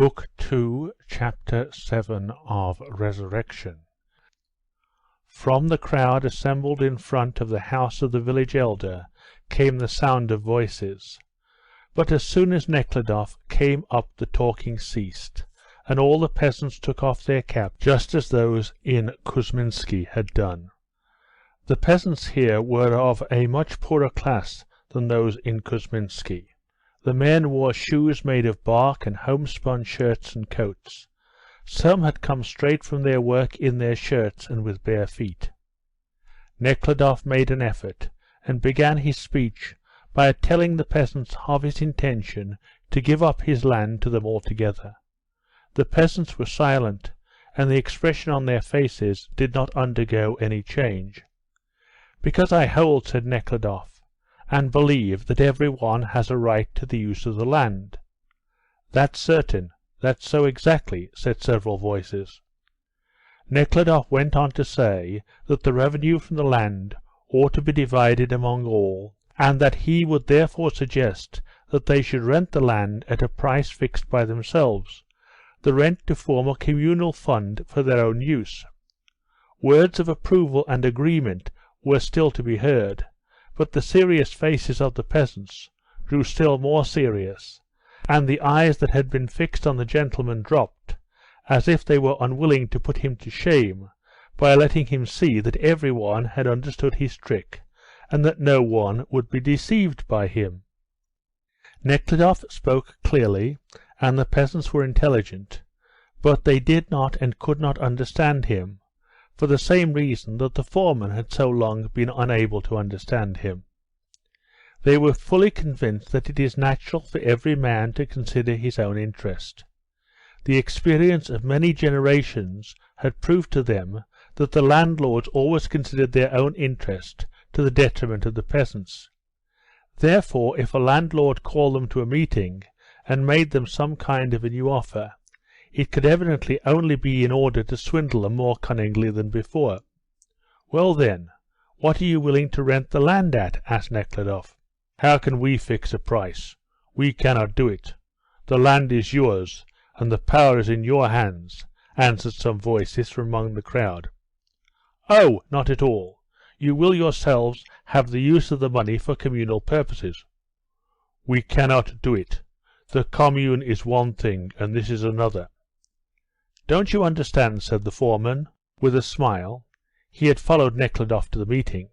Book 2, Chapter 7 of Resurrection. From the crowd assembled in front of the house of the village elder came the sound of voices. But as soon as Nekhludoff came up the talking ceased, and all the peasants took off their caps just as those in Kuzminsky had done. The peasants here were of a much poorer class than those in Kuzminsky. The men wore shoes made of bark and homespun shirts and coats. Some had come straight from their work in their shirts and with bare feet. Nekhludoff made an effort, and began his speech by telling the peasants of his intention to give up his land to them altogether. The peasants were silent, and the expression on their faces did not undergo any change. "Because I hold," said Nekhludoff, "and believe that every one has a right to the use of the land." "That's certain, that's so exactly," said several voices. Nekhludoff went on to say that the revenue from the land ought to be divided among all, and that he would therefore suggest that they should rent the land at a price fixed by themselves, the rent to form a communal fund for their own use. Words of approval and agreement were still to be heard, but the serious faces of the peasants grew still more serious, and the eyes that had been fixed on the gentleman dropped, as if they were unwilling to put him to shame by letting him see that every one had understood his trick, and that no one would be deceived by him. Nekhludoff spoke clearly, and the peasants were intelligent, but they did not and could not understand him, for the same reason that the foreman had so long been unable to understand him. They were fully convinced that it is natural for every man to consider his own interest. The experience of many generations had proved to them that the landlords always considered their own interest to the detriment of the peasants. Therefore, if a landlord called them to a meeting and made them some kind of a new offer, it could evidently only be in order to swindle them more cunningly than before. "Well then, what are you willing to rent the land at?" asked Nekhludoff. "How can we fix a price? We cannot do it. The land is yours, and the power is in your hands," answered some voices from among the crowd. "Oh, not at all. You will yourselves have the use of the money for communal purposes." "We cannot do it. The commune is one thing, and this is another." "Don't you understand," said the foreman, with a smile. He had followed Nekhludoff to the meeting.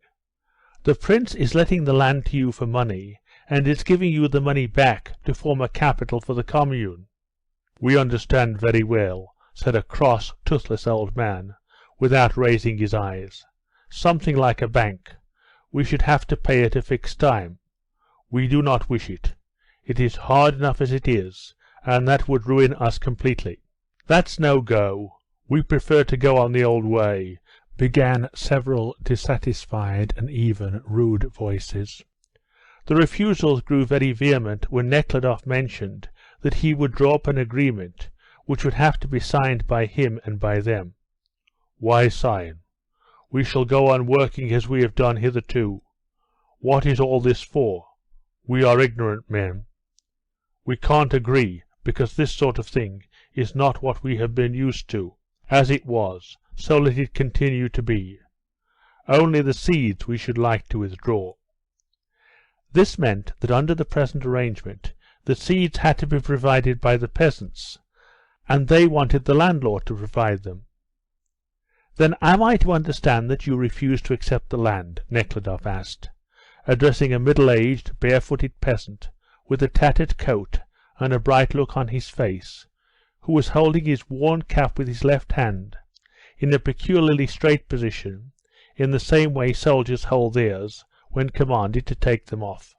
"The prince is letting the land to you for money, and is giving you the money back to form a capital for the commune." "We understand very well," said a cross, toothless old man, without raising his eyes. "Something like a bank. We should have to pay at a fixed time. We do not wish it. It is hard enough as it is, and that would ruin us completely." "That's no go. We prefer to go on the old way," began several dissatisfied and even rude voices. The refusals grew very vehement when Nekhludoff mentioned that he would draw up an agreement which would have to be signed by him and by them. "Why sign? We shall go on working as we have done hitherto. What is all this for? We are ignorant men. We can't agree, because this sort of thing is not what we have been used to. As it was, so let it continue to be. Only the seeds we should like to withdraw." This meant that under the present arrangement the seeds had to be provided by the peasants, and they wanted the landlord to provide them. "Then am I to understand that you refuse to accept the land?" Nekhludoff asked, addressing a middle-aged, barefooted peasant with a tattered coat and a bright look on his face, who was holding his worn cap with his left hand, in a peculiarly straight position, in the same way soldiers hold theirs when commanded to take them off.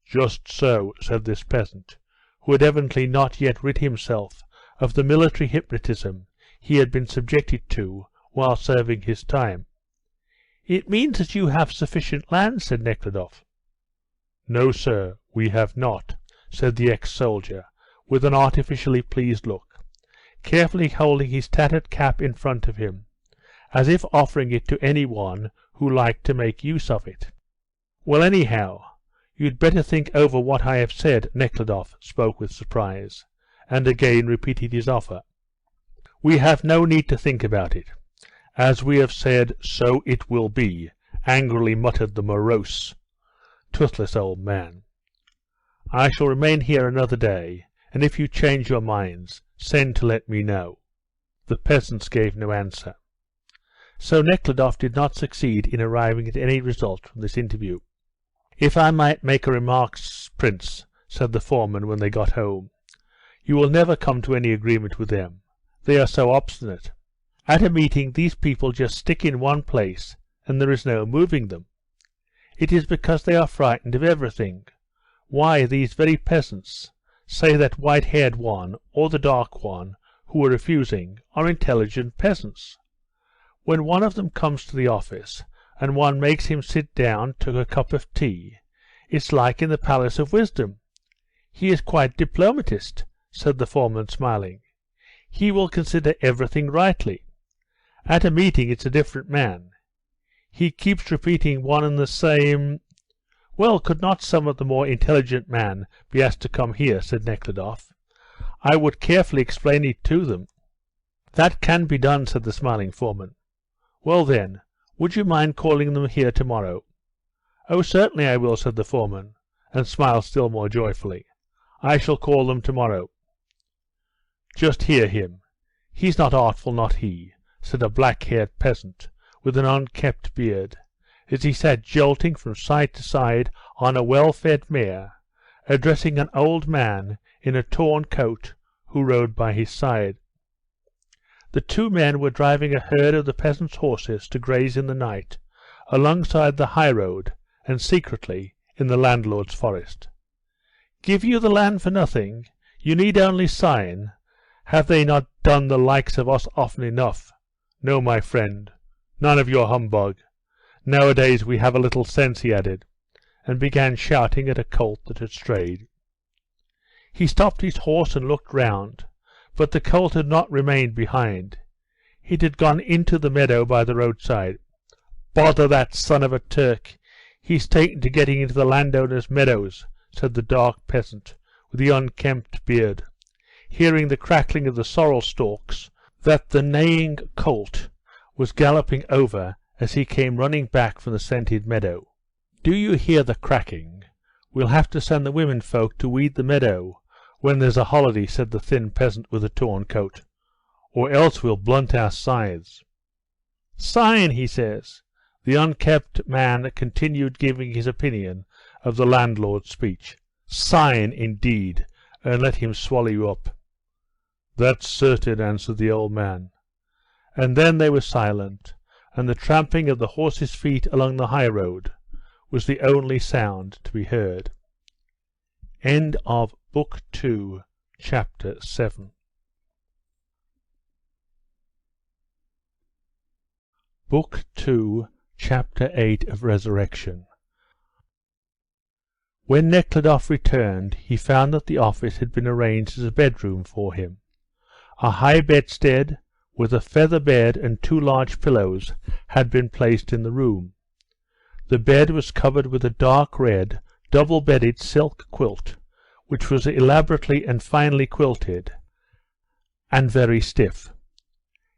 "Just so," said this peasant, who had evidently not yet rid himself of the military hypnotism he had been subjected to while serving his time. "It means that you have sufficient land," said Nekhludoff. "No, sir, we have not," said the ex-soldier, with an artificially pleased look, carefully holding his tattered cap in front of him, as if offering it to any one who liked to make use of it. "Well, anyhow, you'd better think over what I have said." Nekhludoff spoke with surprise, and again repeated his offer. "We have no need to think about it. As we have said, so it will be," angrily muttered the morose, toothless old man. "I shall remain here another day, and if you change your minds, send to let me know." The peasants gave no answer. So Nekhludoff did not succeed in arriving at any result from this interview. "If I might make a remark, Prince," said the foreman when they got home, "you will never come to any agreement with them. They are so obstinate. At a meeting these people just stick in one place, and there is no moving them. It is because they are frightened of everything. Why, these very peasants, say that white-haired one or the dark one, who are refusing, are intelligent peasants. When one of them comes to the office, and one makes him sit down to a cup of tea, it's like in the Palace of Wisdom. He is quite diplomatist," said the foreman, smiling. "He will consider everything rightly. At a meeting it's a different man. He keeps repeating one and the same—" "Well, could not some of the more intelligent man be asked to come here?" said Nekhludoff. "I would carefully explain it to them." "That can be done," said the smiling foreman. "Well then, would you mind calling them here tomorrow?" "Oh, certainly I will," said the foreman, and smiled still more joyfully. "I shall call them tomorrow." "Just hear him. He's not artful, not he," said a black-haired peasant with an unkempt beard, as he sat jolting from side to side on a well-fed mare, addressing an old man in a torn coat who rode by his side. The two men were driving a herd of the peasants' horses to graze in the night, alongside the high road, and secretly in the landlord's forest. "Give you the land for nothing? You need only sign. Have they not done the likes of us often enough? No, my friend, none of your humbug. Nowadays we have a little sense," he added, and began shouting at a colt that had strayed. He stopped his horse and looked round, but the colt had not remained behind. It had gone into the meadow by the roadside. "Bother that son of a Turk! He's taken to getting into the landowner's meadows," said the dark peasant with the unkempt beard, hearing the crackling of the sorrel stalks that the neighing colt was galloping over as he came running back from the scented meadow. "Do you hear the cracking? We'll have to send the women folk to weed the meadow when there's a holiday," said the thin peasant with the torn coat, "or else we'll blunt our scythes." "Sign, he says." The unkempt man continued giving his opinion of the landlord's speech. "Sign, indeed, and let him swallow you up." "That's certain," answered the old man. And then they were silent, and the tramping of the horses' feet along the high road was the only sound to be heard. End of Book 2, Chapter 7. Book 2, Chapter 8 of Resurrection. When Nekhludoff returned, he found that the office had been arranged as a bedroom for him. A high bedstead, with a feather bed and 2 large pillows, had been placed in the room. The bed was covered with a dark red, double-bedded silk quilt, which was elaborately and finely quilted, and very stiff.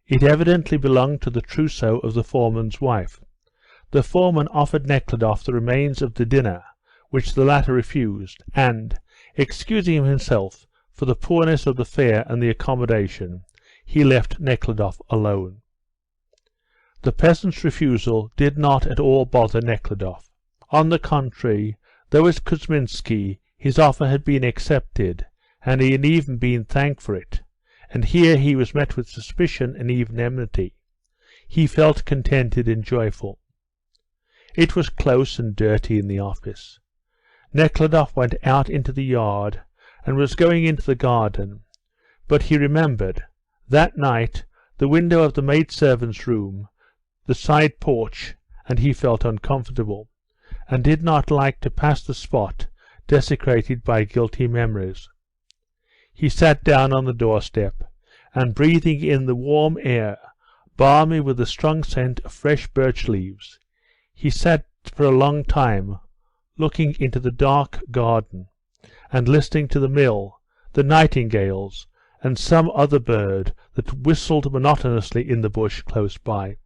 It evidently belonged to the trousseau of the foreman's wife. The foreman offered Nekhludoff the remains of the dinner, which the latter refused, and, excusing himself for the poorness of the fare and the accommodation, he left Nekhludoff alone. The peasant's refusal did not at all bother Nekhludoff. On the contrary, though as Kuzminsky his offer had been accepted, and he had even been thanked for it, and here he was met with suspicion and even enmity, he felt contented and joyful. It was close and dirty in the office. Nekhludoff went out into the yard and was going into the garden, but he remembered, that night, the window of the maidservant's room, the side porch, and he felt uncomfortable, and did not like to pass the spot desecrated by guilty memories. He sat down on the doorstep, and breathing in the warm air, balmy with the strong scent of fresh birch leaves, he sat for a long time looking into the dark garden, and listening to the mill the nightingales, and some other bird that whistled monotonously in the bush close by.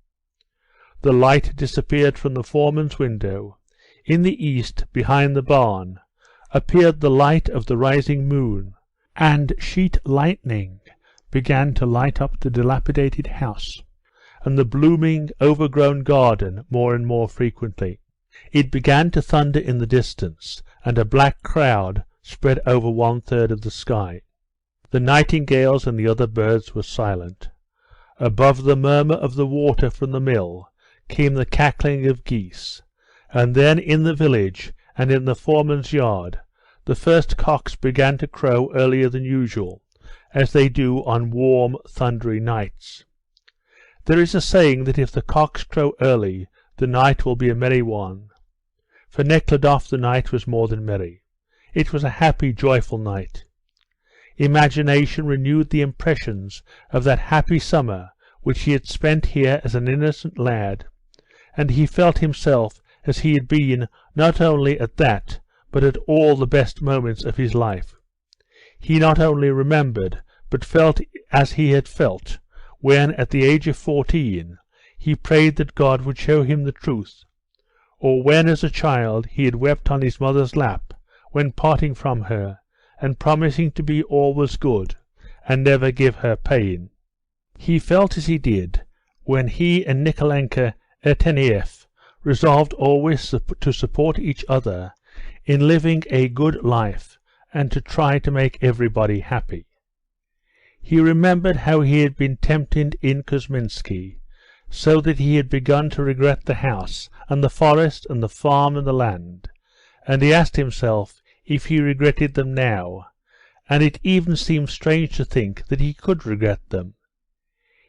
The light disappeared from the foreman's window. In the east, behind the barn, appeared the light of the rising moon, and sheet lightning began to light up the dilapidated house, and the blooming, overgrown garden more and more frequently. It began to thunder in the distance, and a black cloud spread over 1/3 of the sky. The nightingales and the other birds were silent. Above the murmur of the water from the mill came the cackling of geese, and then in the village and in the foreman's yard the first cocks began to crow earlier than usual, as they do on warm, thundery nights. There is a saying that if the cocks crow early, the night will be a merry one. For Nekhludoff the night was more than merry. It was a happy, joyful night. Imagination renewed the impressions of that happy summer which he had spent here as an innocent lad, and he felt himself as he had been not only at that, but at all the best moments of his life. He not only remembered, but felt as he had felt, when, at the age of 14, he prayed that God would show him the truth, or when, as a child, he had wept on his mother's lap, when parting from her, and promising to be always good, and never give her pain. He felt as he did, when he and Nikolenka Ertenieff resolved always to support each other in living a good life, and to try to make everybody happy. He remembered how he had been tempted in Kuzminsky, so that he had begun to regret the house, and the forest, and the farm, and the land, and he asked himself if he regretted them now, and it even seemed strange to think that he could regret them.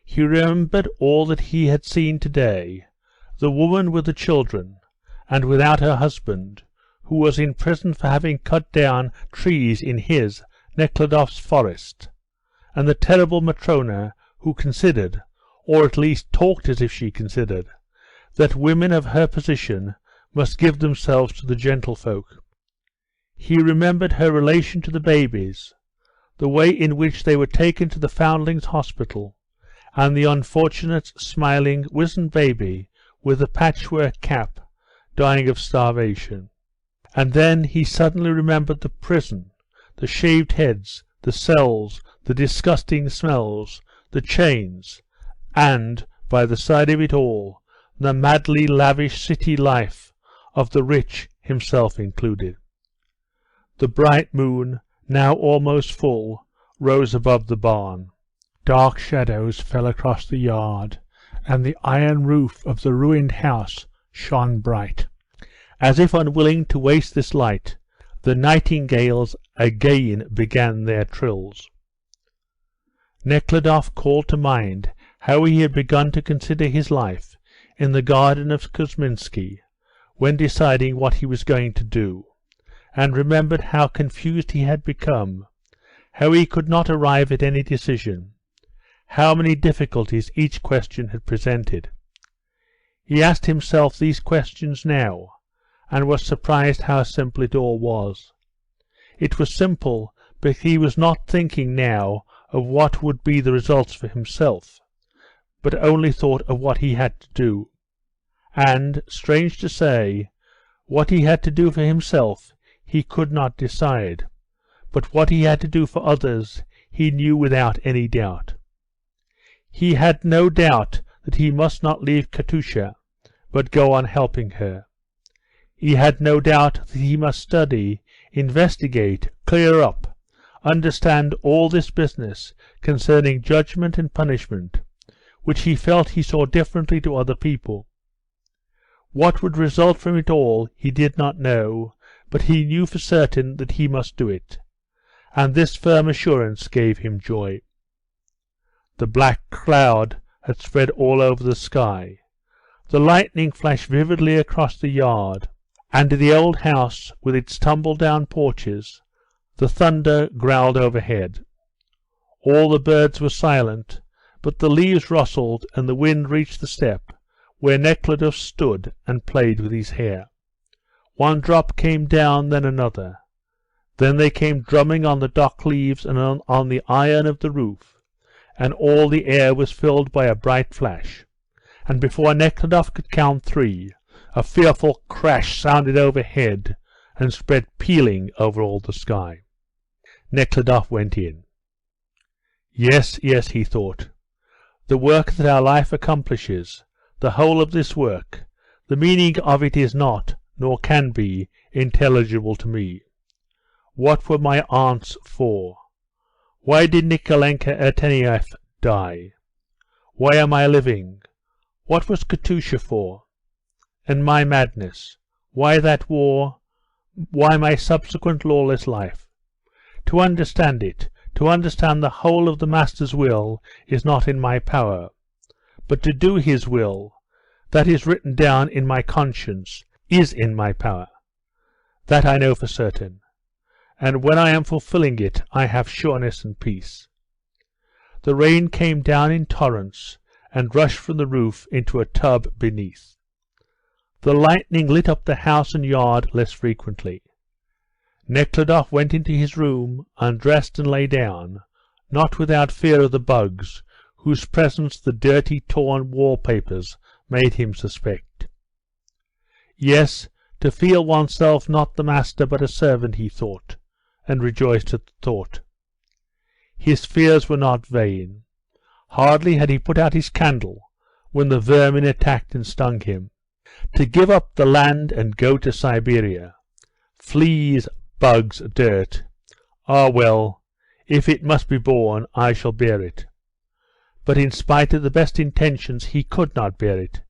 He remembered all that he had seen today, the woman with the children, and without her husband, who was in prison for having cut down trees in his, Nekhludoff's forest, and the terrible Matrona who considered, or at least talked as if she considered, that women of her position must give themselves to the gentlefolk. He remembered her relation to the babies, the way in which they were taken to the Foundlings' Hospital, and the unfortunate, smiling, wizened baby with the patchwork cap, dying of starvation. And then he suddenly remembered the prison, the shaved heads, the cells, the disgusting smells, the chains, and, by the side of it all, the madly lavish city life of the rich, himself included. The bright moon, now almost full, rose above the barn. Dark shadows fell across the yard, and the iron roof of the ruined house shone bright. As if unwilling to waste this light, the nightingales again began their trills. Nekhludoff called to mind how he had begun to consider his life in the garden of Kuzminsky when deciding what he was going to do, and remembered how confused he had become, how he could not arrive at any decision, how many difficulties each question had presented. He asked himself these questions now, and was surprised how simple it all was. It was simple, but he was not thinking now of what would be the results for himself, but only thought of what he had to do. And, strange to say, what he had to do for himself he could not decide, but what he had to do for others he knew without any doubt. He had no doubt that he must not leave Katusha, but go on helping her. He had no doubt that he must study, investigate, clear up, understand all this business concerning judgment and punishment, which he felt he saw differently to other people. What would result from it all he did not know, but he knew for certain that he must do it, and this firm assurance gave him joy. The black cloud had spread all over the sky. The lightning flashed vividly across the yard, and the old house with its tumble-down porches, the thunder growled overhead. All the birds were silent, but the leaves rustled and the wind reached the step where Nekhludoff stood and played with his hair. One drop came down, then another. Then they came drumming on the dock leaves and on the iron of the roof, and all the air was filled by a bright flash, and before Nekhludoff could count 3, a fearful crash sounded overhead and spread pealing over all the sky. Nekhludoff went in. Yes, yes, he thought, the work that our life accomplishes, the whole of this work, the meaning of it is not, nor can be, intelligible to me. What were my aunts for? Why did Nikolenka Erteniev die? Why am I living? What was Katusha for? And my madness? Why that war? Why my subsequent lawless life? To understand it, to understand the whole of the Master's will, is not in my power. But to do his will, that is written down in my conscience, is in my power. That I know for certain. And when I am fulfilling it, I have sureness and peace. The rain came down in torrents, and rushed from the roof into a tub beneath. The lightning lit up the house and yard less frequently. Nekhludoff went into his room, undressed and lay down, not without fear of the bugs, whose presence the dirty, torn wallpapers made him suspect. Yes, to feel oneself not the master but a servant, he thought, and rejoiced at the thought. His fears were not vain. Hardly had he put out his candle when the vermin attacked and stung him. To give up the land and go to Siberia, fleas, bugs, dirt, ah well, if it must be borne, I shall bear it. But in spite of the best intentions he could not bear it,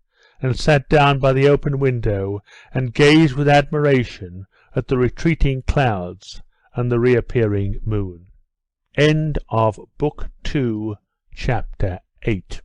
and sat down by the open window and gazed with admiration at the retreating clouds and the reappearing moon. End of Book 2, Chapter 8.